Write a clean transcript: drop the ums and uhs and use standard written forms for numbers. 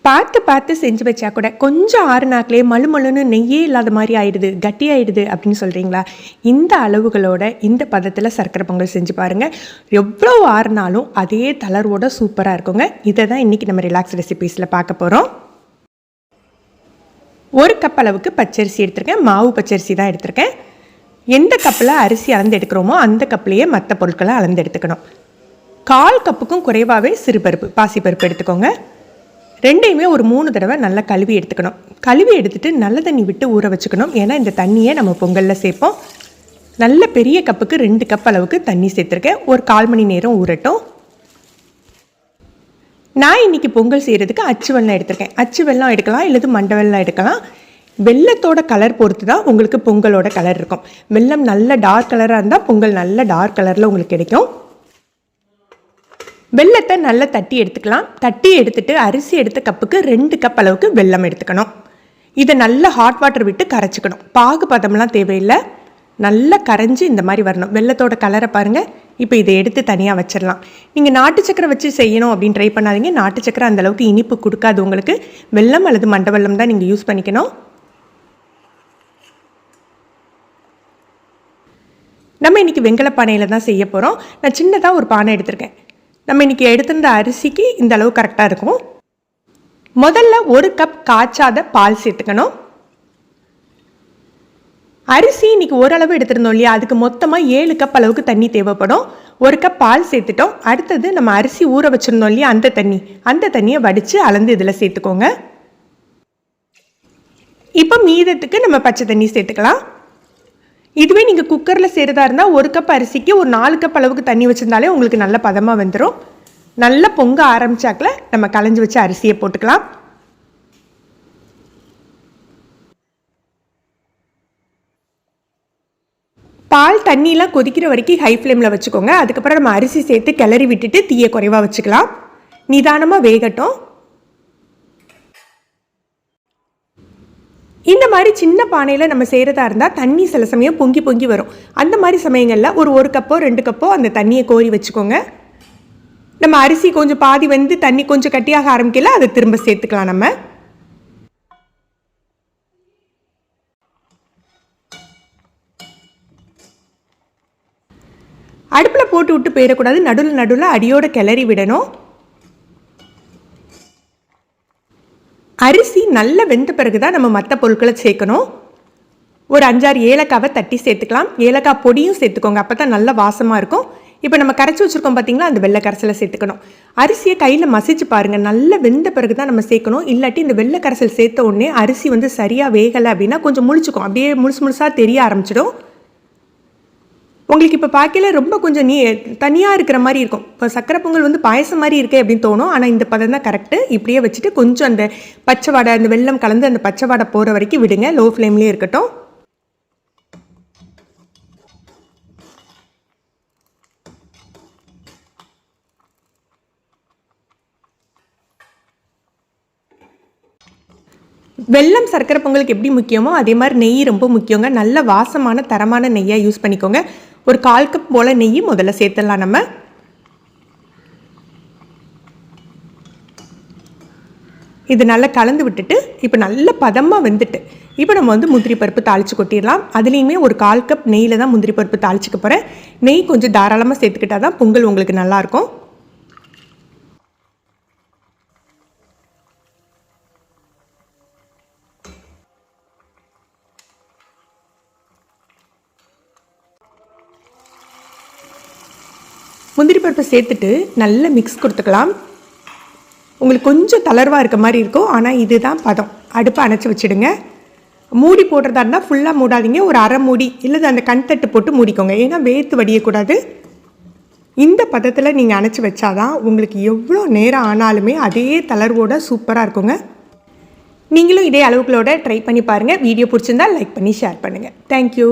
பார்த்து பார்த்து செஞ்சு வச்சா கூட கொஞ்சம் ஆறுனாக்கிலே மழுமழுன்னு நெய்யே இல்லாத மாதிரி ஆயிடுது, கட்டி ஆயிடுது அப்படின்னு சொல்கிறீங்களா? இந்த அளவுகளோட இந்த பதத்தில் சர்க்கரை பொங்கல் செஞ்சு பாருங்கள். எவ்வளோ ஆறுனாலும் அதே தளர்வோட சூப்பராக இருக்குங்க. இதை தான் இன்றைக்கி நம்ம ரிலாக்ஸ் ரெசிபீஸில் பார்க்க போகிறோம். 1 கப் அளவுக்கு பச்சரிசி எடுத்திருக்கேன். மாவு பச்சரிசி தான் எடுத்திருக்கேன். எந்த கப்பில் அரிசி அளந்து எடுக்கிறோமோ அந்த கப்லேயே மற்ற பொருட்களை அளந்து எடுத்துக்கணும். 1/4 கப்புக்கும் குறைவாகவே சிறுபருப்பு, பாசிப்பருப்பு எடுத்துக்கோங்க. ரெண்டையுமே ஒரு 3 தடவை நல்லா கழுவி எடுத்துக்கணும். கழுவி எடுத்துகிட்டு நல்ல தண்ணி விட்டு ஊற வச்சுக்கணும். ஏன்னா இந்த தண்ணியை நம்ம பொங்கலில் சேர்ப்போம். நல்ல பெரிய கப்புக்கு 2 கப் அளவுக்கு தண்ணி சேர்த்துருக்கேன். ஒரு 1/4 மணி நேரம் ஊறட்டும். நான் இன்றைக்கி பொங்கல் செய்கிறதுக்கு அச்சு வெல்லம் எடுத்திருக்கேன். அச்சு வெல்லம் எடுக்கலாம், இல்லது மண்டை வெல்லம் எடுக்கலாம். வெல்லத்தோட கலர் பொறுத்து தான் உங்களுக்கு பொங்கலோட கலர் இருக்கும். வெல்லம் நல்ல டார்க் கலராக இருந்தால் பொங்கல் நல்ல டார்க் கலரில் உங்களுக்கு கிடைக்கும். வெல்லத்தை நல்லா தட்டி எடுத்துக்கலாம். தட்டி எடுத்துகிட்டு அரிசி எடுத்த கப்புக்கு 2 கப் அளவுக்கு வெல்லம் எடுத்துக்கணும். இதை நல்லா ஹாட் வாட்டர் விட்டு கரைச்சிக்கணும். பாகு பதம்லாம் தேவையில்லை, நல்லா கரைஞ்சி இந்த மாதிரி வரணும். வெல்லத்தோட கலரை பாருங்கள். இப்போ இதை எடுத்து தனியாக வச்சிடலாம். நீங்கள் நாட்டு சக்கரை வச்சு செய்யணும் அப்படின்னு ட்ரை பண்ணாதீங்க. நாட்டு சக்கரை அந்தளவுக்கு இனிப்பு கொடுக்காது உங்களுக்கு. வெல்லம் அல்லது மண்டை வெல்லம் தான் நீங்கள் யூஸ் பண்ணிக்கணும். நம்ம இன்றைக்கி வெங்கல பானையில் தான் செய்ய போகிறோம். நான் சின்னதாக ஒரு பானை எடுத்திருக்கேன். நம்ம இன்றைக்கி எடுத்திருந்த அரிசிக்கு இந்த அளவு கரெக்டாக இருக்கும். முதல்ல 1 கப் காய்ச்சாத பால் சேர்த்துக்கணும். அரிசி இன்றைக்கி ஓரளவு எடுத்துருந்தோம் இல்லையா, அதுக்கு மொத்தமாக 7 கப் அளவுக்கு தண்ணி தேவைப்படும். 1 கப் பால் சேர்த்துட்டோம். அடுத்தது நம்ம அரிசி ஊற வச்சுருந்தோம் இல்லையா, அந்த தண்ணியை வடித்து அளந்து இதில் சேர்த்துக்கோங்க. இப்போ மீதத்துக்கு நம்ம பச்சை தண்ணி சேர்த்துக்கலாம். இதுவே நீங்கள் குக்கரில் செய்கிறதா இருந்தால் 1 கப் அரிசிக்கு ஒரு 4 கப் அளவுக்கு தண்ணி வச்சுருந்தாலே உங்களுக்கு நல்ல பதமாக வந்துடும். நல்லா பொங்க ஆரம்பிச்சாக்கில் நம்ம களைஞ்சி வச்ச அரிசியை போட்டுக்கலாம். பால் தண்ணியெலாம் கொதிக்கிற வரைக்கும் ஹை ஃப்ளேமில் வச்சுக்கோங்க. அதுக்கப்புறம் நம்ம அரிசி சேர்த்து கிளறி விட்டுட்டு தீயை குறைவாக வச்சுக்கலாம். நிதானமாக வேகட்டும். இந்த மாதிரி சின்ன பானையில் நம்ம செய்கிறதா இருந்தால் தண்ணி சில சமயம் பொங்கி பொங்கி வரும். அந்த மாதிரி சமயங்களில் ஒரு 1 கப்போ 2 கப்போ அந்த தண்ணியை கோரி வச்சுக்கோங்க. நம்ம அரிசி கொஞ்சம் பாதி வந்து தண்ணி கொஞ்சம் கட்டியாக ஆரம்பிக்கல, அதை திரும்ப சேர்த்துக்கலாம். நம்ம அடுப்பில் போட்டு விட்டு போயிடக்கூடாது. நடுவில் அடியோட கிளறி விடணும். அரிசி நல்லா வெந்த பிறகு தான் நம்ம மற்ற பொருட்களை சேர்க்கணும். ஒரு 5-6 ஏலக்காவை தட்டி சேர்த்துக்கலாம். ஏலக்காய் பொடியும் சேர்த்துக்கோங்க, அப்போ தான் நல்லா வாசமாக இருக்கும். இப்போ நம்ம கரைச்சி வச்சுருக்கோம் பார்த்தீங்களா, அந்த வெள்ளை கரைசலை சேர்த்துக்கணும். அரிசியை கையில் மசிச்சு பாருங்கள். நல்லா வெந்த பிறகு தான் நம்ம சேர்க்கணும். இல்லாட்டி இந்த வெள்ளை கரைசல் சேர்த்த உடனே அரிசி வந்து சரியாக வேகலை அப்படின்னா கொஞ்சம் முழிச்சுக்கும், அப்படியே முழுசாக தெரிய ஆரம்பிச்சிடும். உங்களுக்கு இப்போ பார்க்கல ரொம்ப கொஞ்சம் தனியாக இருக்கிற மாதிரி இருக்கும். இப்போ சக்கரை பொங்கல் வந்து பாயசம் மாதிரி இருக்கே அப்படின்னு தோணும். ஆனால் இந்த பதம் தான் கரெக்டு. இப்படியே வச்சுட்டு கொஞ்சம் அந்த பச்சை வாடை, அந்த வெல்லம் கலந்து அந்த பச்சை வாடை போகிற வரைக்கும் விடுங்க. லோ ஃப்ளேம்லேயே இருக்கட்டும். வெல்லம் சர்க்கரை பொங்கலுக்கு எப்படி முக்கியமோ அதே மாதிரி நெய் ரொம்ப முக்கியங்க. நல்ல வாசமான தரமான நெய்யாக யூஸ் பண்ணிக்கோங்க. ஒரு 1/4 கப் போல் நெய் முதல்ல சேர்த்துடலாம். நம்ம இது நல்லா கலந்து விட்டுட்டு இப்போ நல்ல பதமாக வெந்துட்டு இப்போ நம்ம வந்து முந்திரி பருப்பு தாளித்து கொட்டிடலாம். அதுலேயுமே ஒரு 1/4 கப் நெய்யில் தான் முந்திரி பருப்பு தாளிச்சிக்க போகிறேன். நெய் கொஞ்சம் தாராளமாக சேர்த்துக்கிட்டா தான் பொங்கல் உங்களுக்கு நல்லாயிருக்கும். முந்திரி பருப்பை சேர்த்துட்டு நல்ல மிக்ஸ் கொடுத்துக்கலாம். உங்களுக்கு கொஞ்சம் தளர்வாக இருக்க மாதிரி இருக்கும், ஆனால் இதுதான் பதம். அடுப்பை அணைச்சி வச்சுடுங்க. மூடி போடுறதா இருந்தால் ஃபுல்லாக மூடாதீங்க. ஒரு அரை மூடி இல்லது அந்த கண்தட்டு போட்டு மூடிக்கோங்க. ஏன்னா வேர்த்து வடியக்கூடாது. இந்த பதத்தில் நீங்கள் அணைச்சி வச்சாதான் உங்களுக்கு எவ்வளோ நேரம் ஆனாலுமே அதே தளர்வோட சூப்பராக இருக்குங்க. நீங்களும் இதே அளவுகளோட ட்ரை பண்ணி பாருங்கள். வீடியோ பிடிச்சிருந்தால் லைக் பண்ணி ஷேர் பண்ணுங்கள். தேங்க்யூ.